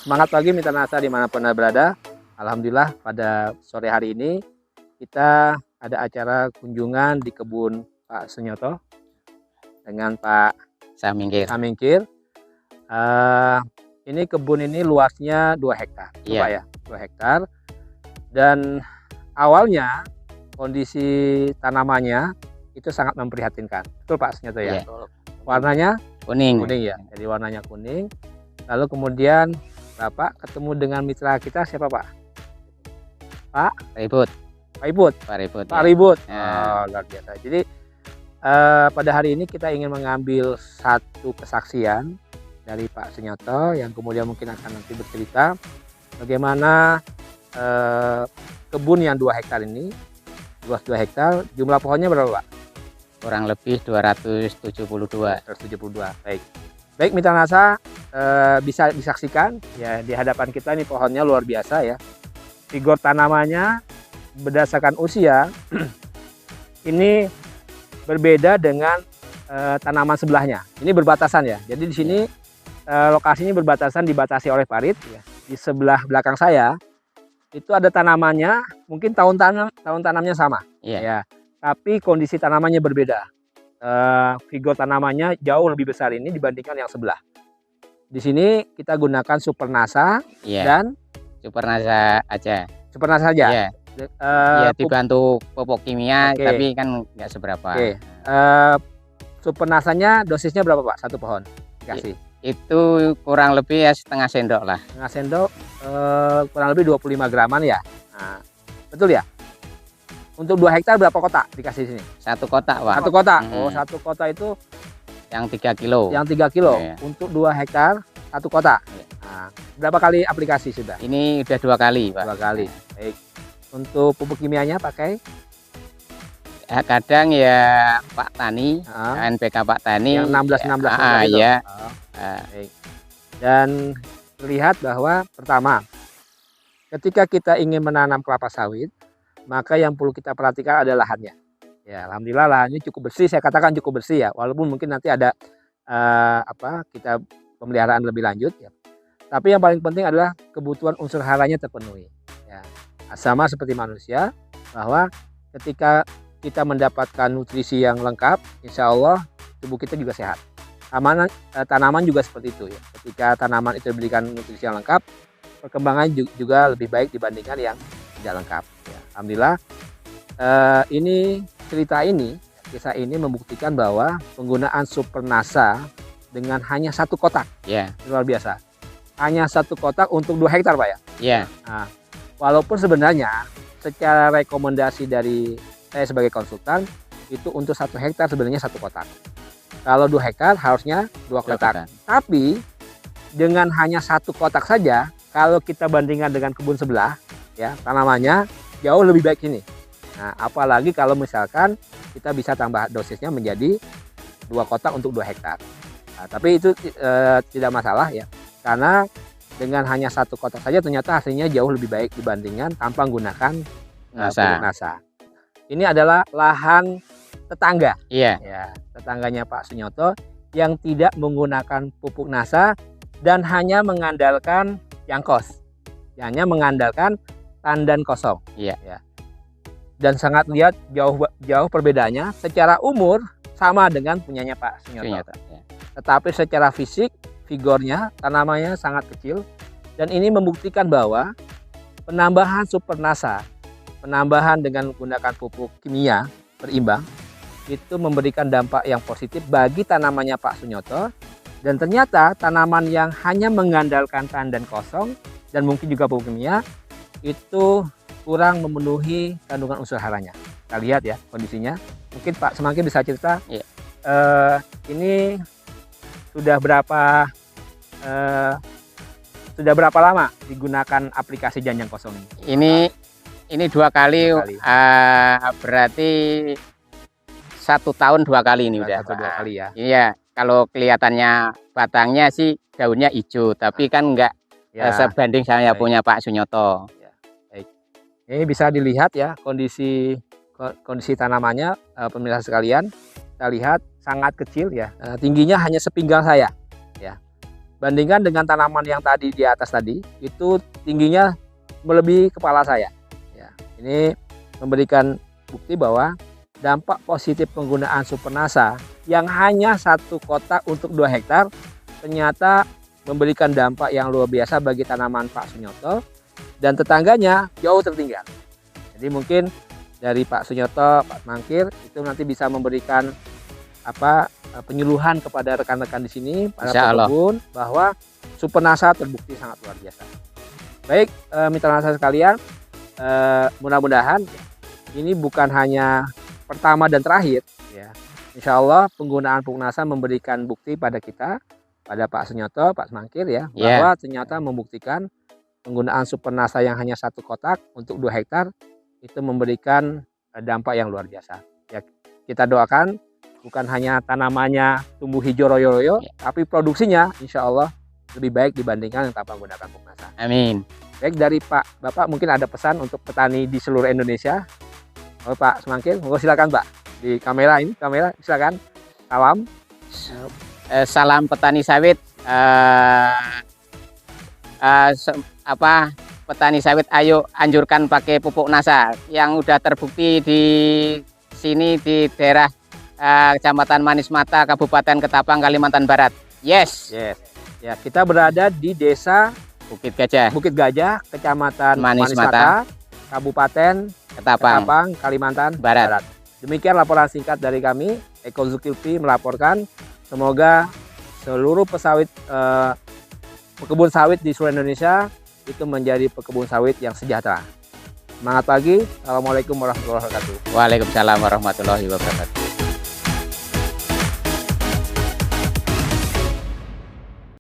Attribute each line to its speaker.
Speaker 1: Semangat pagi Mitra Nasa dimanapun Anda berada. Alhamdulillah pada sore hari ini kita ada acara kunjungan di kebun Pak Sunyoto dengan Pak Samingkir. Ini kebun ini luasnya 2 hektar, Pak ya, 2 hektar. Dan awalnya kondisi tanamannya itu sangat memprihatinkan. Betul Pak Sunyoto ya? Warnanya kuning ya. Jadi warnanya kuning. Lalu kemudian Bapak ketemu dengan mitra kita siapa Pak? Pak Ribut. Pak Ribut. Oh, luar biasa. Jadi pada hari ini kita ingin mengambil satu kesaksian dari Pak Sunyoto yang kemudian mungkin akan nanti bercerita bagaimana kebun yang 2 hektar ini, luas 2 hektar, jumlah pohonnya berapa Pak?
Speaker 2: Kurang lebih 272.
Speaker 1: Baik Mitra Nasa, bisa disaksikan ya di hadapan kita ini pohonnya luar biasa ya. Figur tanamannya berdasarkan usia ini berbeda dengan tanaman sebelahnya. Ini berbatasan ya. Jadi di sini lokasinya berbatasan, dibatasi oleh parit ya. Di sebelah belakang saya itu ada tanamannya, mungkin tahun tanamnya sama ya. Tapi kondisi tanamannya berbeda. Figur tanamannya jauh lebih besar ini dibandingkan yang sebelah. Di sini kita gunakan Super Nasa dan
Speaker 2: Super Nasa aja.
Speaker 1: Super Nasa saja.
Speaker 2: Dibantu pupuk kimia, tapi kan nggak seberapa.
Speaker 1: Super Nasanya dosisnya berapa Pak? Satu pohon dikasih?
Speaker 2: Itu kurang lebih ya setengah sendok lah.
Speaker 1: Setengah sendok, kurang lebih 25 graman ya. Nah, betul ya? Untuk 2 hektar berapa kotak dikasih sini?
Speaker 2: 1 kotak Pak.
Speaker 1: 1 kotak. Oh, 1 kotak itu
Speaker 2: yang 3 kilo.
Speaker 1: Yang 3 kilo. Untuk 2 hektar 1 kotak. Nah, berapa kali aplikasi sudah?
Speaker 2: Ini udah 2 kali Pak.
Speaker 1: 2 kali. Baik. Untuk pupuk kimianya pakai?
Speaker 2: Kadang ya Pak Tani, NPK Pak Tani.
Speaker 1: Yang 16-16.
Speaker 2: Iya.
Speaker 1: Baik. Dan terlihat bahwa pertama, ketika kita ingin menanam kelapa sawit, maka yang perlu kita perhatikan adalah lahannya. Ya, alhamdulillah lahannya cukup bersih. Saya katakan cukup bersih ya, walaupun mungkin nanti ada kita pemeliharaan lebih lanjut ya. Tapi yang paling penting adalah kebutuhan unsur haranya terpenuhi. Ya, sama seperti manusia, bahwa ketika kita mendapatkan nutrisi yang lengkap, insya Allah tubuh kita juga sehat. Tanaman juga seperti itu ya. Ketika tanaman itu diberikan nutrisi yang lengkap, perkembangan juga lebih baik dibandingkan yang tidak lengkap. Ya, alhamdulillah, kisah ini membuktikan bahwa penggunaan Super Nasa dengan hanya 1 kotak, luar biasa. Hanya 1 kotak untuk 2 hektar Pak ya. Nah, walaupun sebenarnya secara rekomendasi dari saya sebagai konsultan itu untuk 1 hektar sebenarnya 1 kotak. Kalau 2 hektar harusnya 2 kotak. Tapi dengan hanya 1 kotak saja, kalau kita bandingkan dengan kebun sebelah, ya tanamannya jauh lebih baik ini. Nah, apalagi kalau misalkan kita bisa tambah dosisnya menjadi 2 kotak untuk 2 hektar. Nah, tapi itu tidak masalah ya, karena dengan hanya 1 kotak saja ternyata hasilnya jauh lebih baik dibandingkan tanpa menggunakan pupuk Nasa. Ini adalah lahan tetangga. Ya, tetangganya Pak Sunyoto yang tidak menggunakan pupuk Nasa dan hanya mengandalkan Yangkos. Hanya mengandalkan tandan kosong. Ya. Dan sangat lihat jauh perbedaannya. Secara umur sama dengan punyanya Pak Sunyoto. Tetapi secara fisik, figurnya, tanamannya sangat kecil. Dan ini membuktikan bahwa penambahan Super Nasa, penambahan dengan menggunakan pupuk kimia berimbang, itu memberikan dampak yang positif bagi tanamannya Pak Sunyoto. Dan ternyata tanaman yang hanya mengandalkan tandan kosong dan mungkin juga pupuk kimia itu kurang memenuhi kandungan unsur haranya. Kita lihat ya kondisinya. Mungkin Pak Semangki bisa cerita. Ini sudah berapa lama digunakan aplikasi Janjang Kosong ini?
Speaker 2: Ini 2 kali. Berarti 1 tahun 2 kali ini udah.
Speaker 1: 2 kali ya.
Speaker 2: Iya. Kalau kelihatannya batangnya sih daunnya hijau, tapi kan enggak sebanding saya punya Pak Sunyoto.
Speaker 1: Baik. Ini bisa dilihat ya kondisi tanamannya, pemirsa sekalian. Kita lihat sangat kecil ya. Tingginya hanya sepinggang saya ya. bandingkan dengan tanaman yang tadi di atas tadi, itu tingginya melebihi kepala saya. Ya, ini memberikan bukti bahwa dampak positif penggunaan Supernasa yang hanya 1 kotak untuk 2 hektar ternyata memberikan dampak yang luar biasa bagi tanaman Pak Sunyoto dan tetangganya jauh tertinggal. Jadi mungkin dari Pak Sunyoto, Pak Mangkir itu nanti bisa memberikan penyuluhan kepada rekan-rekan di sini para pekebun bahwa Supernasa terbukti sangat luar biasa. Baik, mitra nasa sekalian, mudah-mudahan ini bukan hanya pertama dan terakhir ya. Insya Allah penggunaan pupuk Nasa memberikan bukti pada kita, pada Pak Sunyoto, Pak Mangkir ya, bahwa ternyata membuktikan penggunaan Supernasa yang hanya 1 kotak untuk 2 hektar itu memberikan dampak yang luar biasa. Ya, kita doakan bukan hanya tanamannya tumbuh hijau royo-royo, tapi produksinya insya Allah lebih baik dibandingkan yang tanpa menggunakan pupuk Nasa.
Speaker 2: Amin.
Speaker 1: Baik, dari Bapak mungkin ada pesan untuk petani di seluruh Indonesia. Oh, Pak Semangkir, monggo silakan Pak. Di kamera silakan. Salam.
Speaker 2: Salam petani sawit. Petani sawit, ayo anjurkan pakai pupuk Nasa yang udah terbukti di sini di daerah Kecamatan Manis Mata, Kabupaten Ketapang, Kalimantan Barat. Yes.
Speaker 1: Ya, kita berada di Desa
Speaker 2: Bukit Gajah,
Speaker 1: Kecamatan
Speaker 2: Manis Mata,
Speaker 1: Kabupaten Ketapang, Kalimantan Barat. Demikian laporan singkat dari kami. Eko Zulkifli melaporkan. Semoga seluruh pekebun sawit di seluruh Indonesia itu menjadi pekebun sawit yang sejahtera. Semangat pagi. Assalamualaikum warahmatullahi wabarakatuh.
Speaker 2: Waalaikumsalam warahmatullahi wabarakatuh.